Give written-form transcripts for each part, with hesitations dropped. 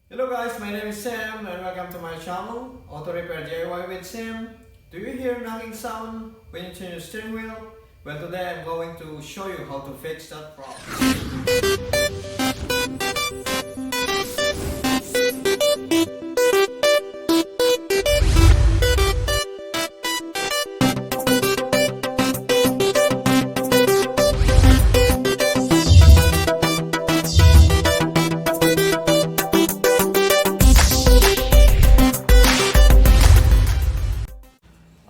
Hello guys, my name is Sam and welcome to my channel, Auto Repair DIY with Sam. Do you hear knocking sound when you turn your steering wheel? Well, today I'm going to show you how to fix that problem.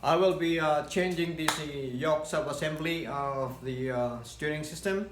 I will be changing this yoke sub-assembly of the steering system.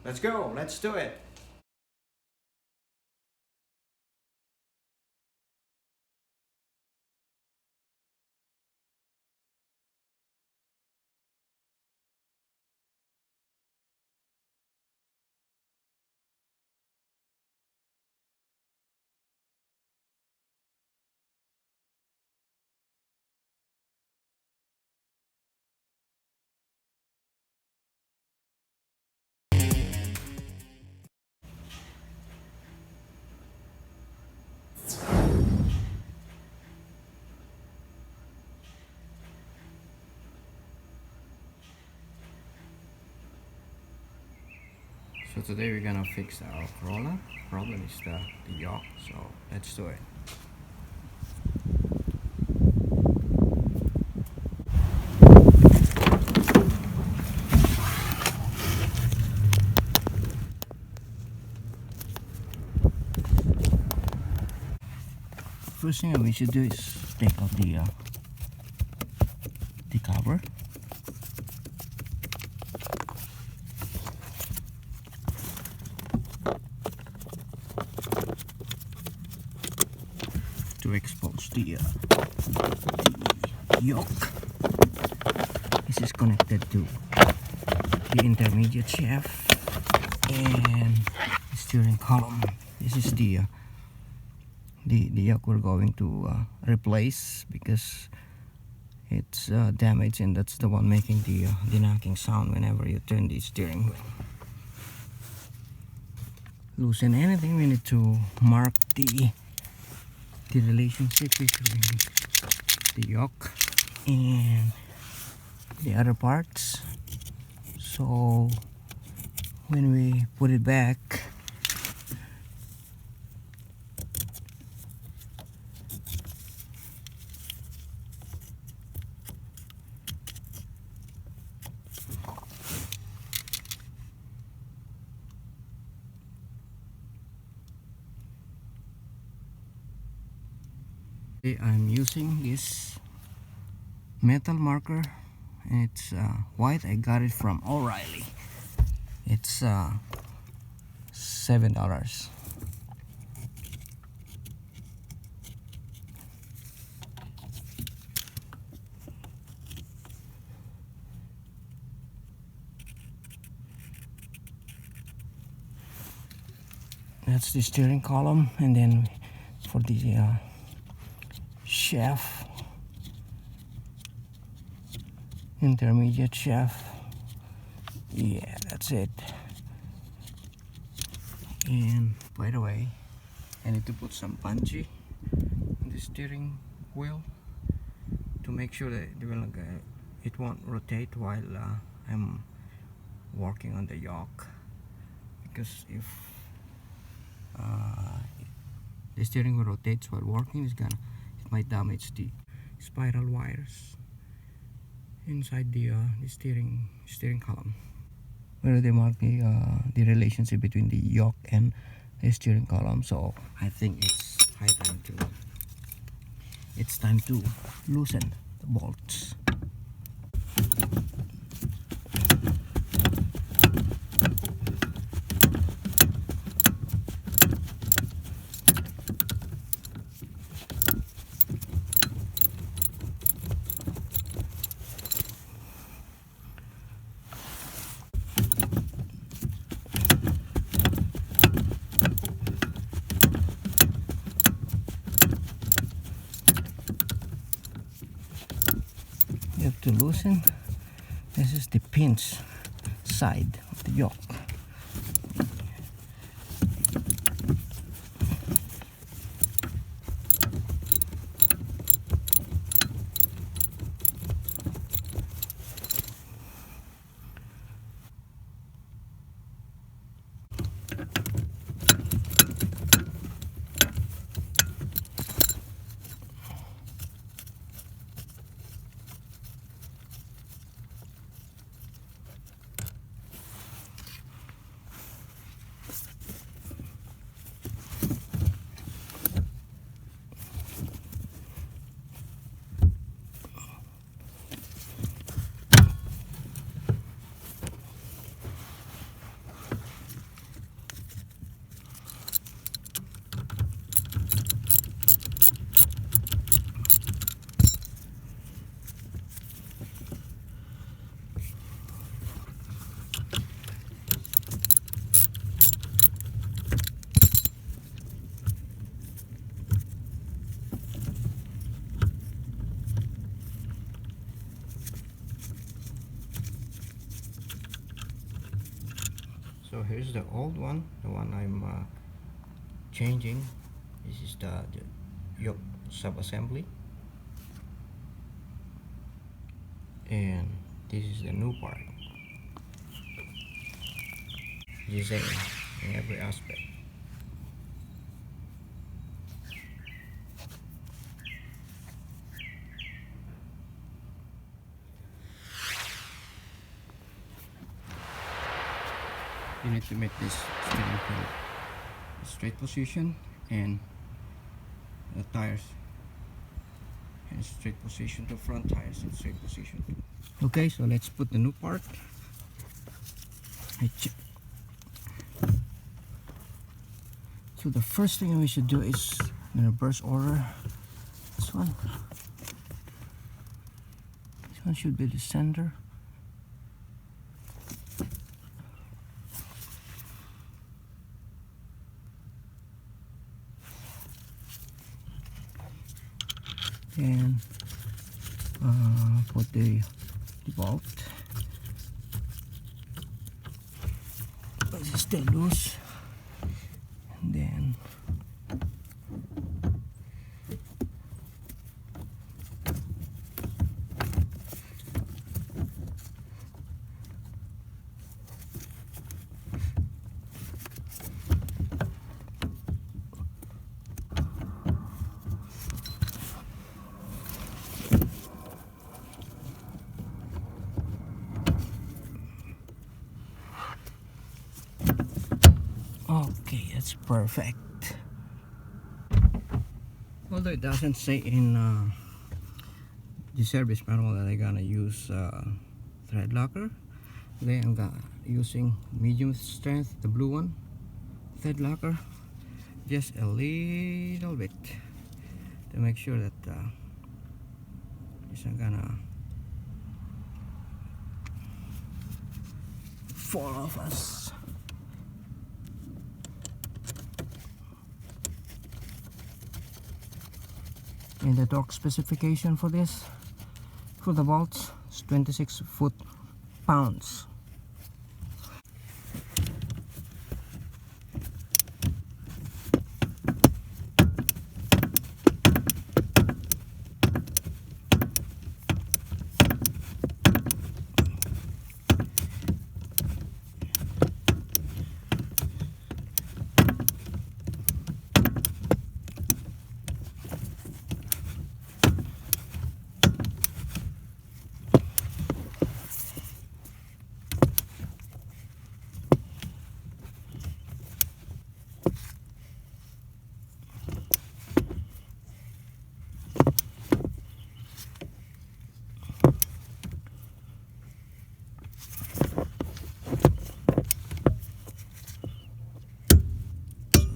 Let's go, let's do it. So today we're gonna fix our Corolla. Problem is the yoke, so let's do it. First thing we should do is take out the cover. To expose the yoke. This is connected to the intermediate shaft and the steering column. This is the yoke we're going to replace because it's damaged, and that's the one making the knocking sound whenever you turn the steering wheel. Loosen anything, we need to mark the relationship between the yoke and the other parts, so when we put it back, I'm using this metal marker, and it's white. I got it from O'Reilly. It's $7. That's the steering column, and then for the shaft, intermediate shaft, yeah, that's it. And by the way, I need to put some punchy on the steering wheel to make sure that it won't rotate while I'm working on the yoke, because if the steering wheel rotates while working, it might damage the spiral wires inside the steering column. Where they mark the relationship between the yoke and the steering column, so I think it's time to loosen the bolts. to loosen. This is the pinch side of the yoke. So here's the old one, the one I'm changing. This is the yoke sub-assembly, and this is the new part. The same in every aspect. You need to make this steering wheel a straight position, and the tires in straight position, the front tires in straight position. Okay, so let's put the new part. So the first thing we should do is in reverse order. This one should be the center. And put the bolt. Let's stay loose, and then okay, that's perfect. Although it doesn't say in the service manual that I'm gonna use thread locker, today I'm using medium strength, the blue one, thread locker, just a little bit to make sure that it's not gonna fall off us. And the torque specification for this, for the bolts, is 26 foot-pounds.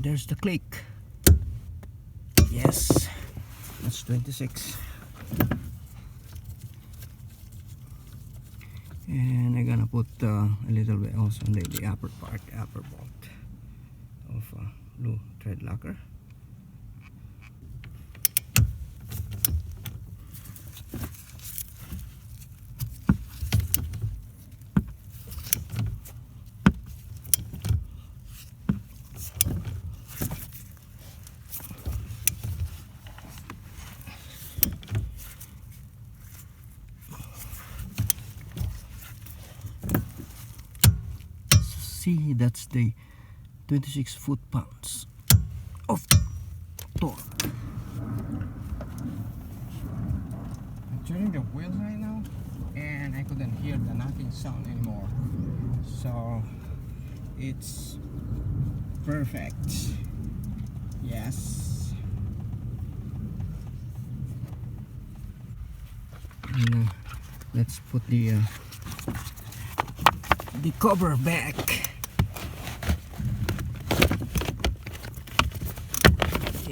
There's the click. Yes, that's 26. And I'm gonna put a little bit also on the upper part, upper bolt of blue thread locker. Sub-Assy. That's the 26 foot-pounds of torque. I'm turning the wheels right now, and I couldn't hear the knocking sound anymore. So it's perfect. Yes. And, let's put the cover back.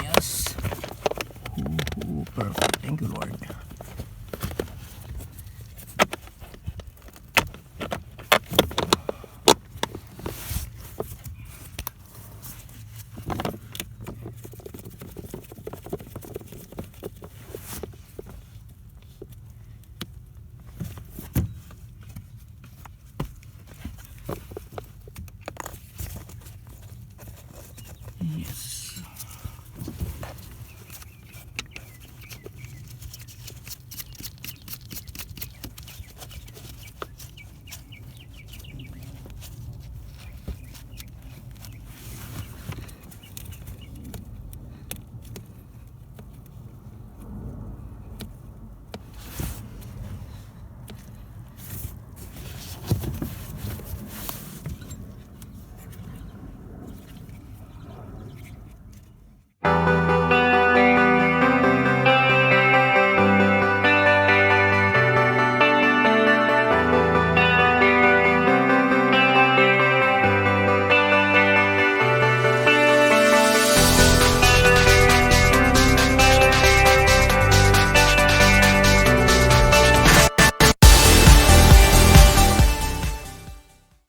Yes. Ooh, perfect. Thank you, Lord.